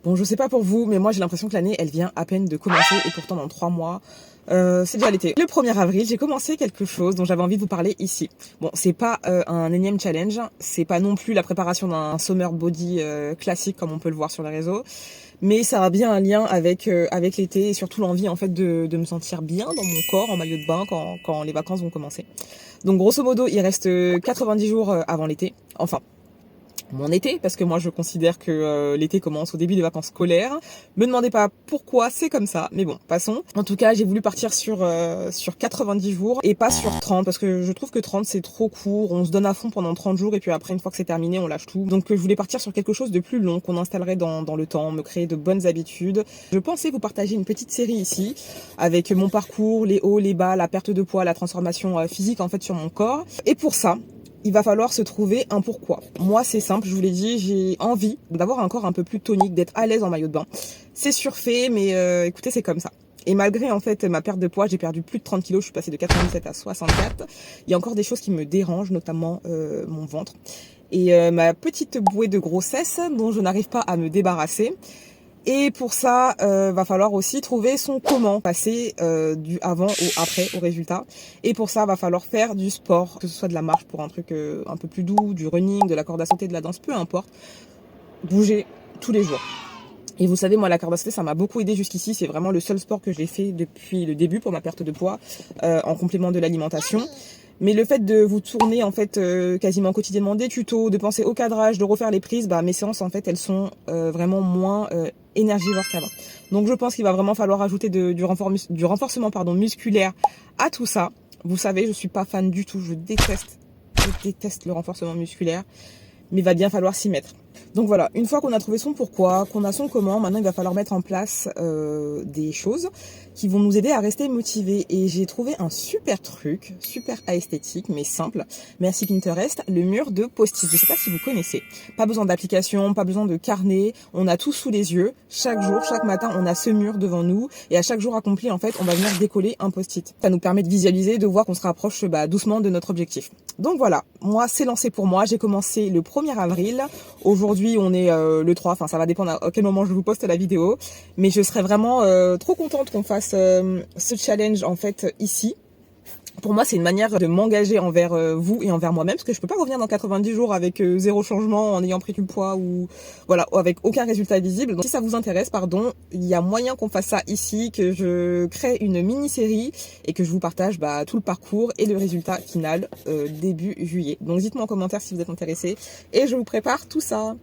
Bon, je sais pas pour vous, mais moi j'ai l'impression que l'année, elle vient à peine de commencer et pourtant dans 3 mois, c'est déjà l'été. Le 1er avril, j'ai commencé quelque chose dont j'avais envie de vous parler ici. Bon, c'est pas un énième challenge, c'est pas non plus la préparation d'un summer body classique comme on peut le voir sur les réseaux, mais ça a bien un lien avec l'été et surtout l'envie en fait de me sentir bien dans mon corps en maillot de bain quand les vacances vont commencer. Donc grosso modo, il reste 90 jours avant l'été. Enfin, mon été, parce que moi je considère que l'été commence au début des vacances scolaires. Me demandez pas pourquoi c'est comme ça, mais bon, passons. En tout cas, j'ai voulu partir sur 90 jours et pas sur 30, parce que je trouve que 30 c'est trop court, on se donne à fond pendant 30 jours et puis après une fois que c'est terminé, on lâche tout. Donc je voulais partir sur quelque chose de plus long, qu'on installerait dans le temps, me créer de bonnes habitudes. Je pensais vous partager une petite série ici, avec mon parcours, les hauts, les bas, la perte de poids, la transformation physique en fait sur mon corps. Et pour ça, il va falloir se trouver un pourquoi. Moi, c'est simple, je vous l'ai dit, j'ai envie d'avoir un corps un peu plus tonique, d'être à l'aise en maillot de bain. C'est surfait, mais écoutez, c'est comme ça. Et malgré en fait ma perte de poids, j'ai perdu plus de 30 kilos, je suis passée de 97 à 64. Il y a encore des choses qui me dérangent, notamment mon ventre. Et ma petite bouée de grossesse dont je n'arrive pas à me débarrasser. Et pour ça, va falloir aussi trouver son comment, passer du avant au après, au résultat. Et pour ça, va falloir faire du sport, que ce soit de la marche pour un truc un peu plus doux, du running, de la corde à sauter, de la danse, peu importe. Bouger tous les jours. Et vous savez, moi, la corde à sauter, ça m'a beaucoup aidé jusqu'ici. C'est vraiment le seul sport que j'ai fait depuis le début pour ma perte de poids, en complément de l'alimentation. Mais le fait de vous tourner en fait quasiment quotidiennement des tutos, de penser au cadrage, de refaire les prises, bah mes séances en fait elles sont vraiment moins énergivores qu'avant. Donc je pense qu'il va vraiment falloir ajouter du renforcement musculaire à tout ça. Vous savez, je suis pas fan du tout, je déteste le renforcement musculaire, mais il va bien falloir s'y mettre. Donc voilà, une fois qu'on a trouvé son pourquoi, qu'on a son comment, maintenant il va falloir mettre en place des choses qui vont nous aider à rester motivés. Et j'ai trouvé un super truc, super esthétique, mais simple. Merci Pinterest, le mur de post-it. Je sais pas si vous connaissez. Pas besoin d'application, pas besoin de carnet. On a tout sous les yeux. Chaque jour, chaque matin, on a ce mur devant nous. Et à chaque jour accompli, en fait, on va venir décoller un post-it. Ça nous permet de visualiser, de voir qu'on se rapproche doucement de notre objectif. Donc voilà, moi c'est lancé pour moi. J'ai commencé le 1er avril. Aujourd'hui, on est le 3, enfin ça va dépendre à quel moment je vous poste la vidéo, mais je serais vraiment trop contente qu'on fasse ce challenge en fait ici. Pour moi, c'est une manière de m'engager envers vous et envers moi-même, parce que je peux pas revenir dans 90 jours avec zéro changement en ayant pris du poids ou voilà, avec aucun résultat visible. Donc si ça vous intéresse, il y a moyen qu'on fasse ça ici, que je crée une mini-série et que je vous partage tout le parcours et le résultat final début juillet. Donc dites-moi en commentaire si vous êtes intéressés et je vous prépare tout ça.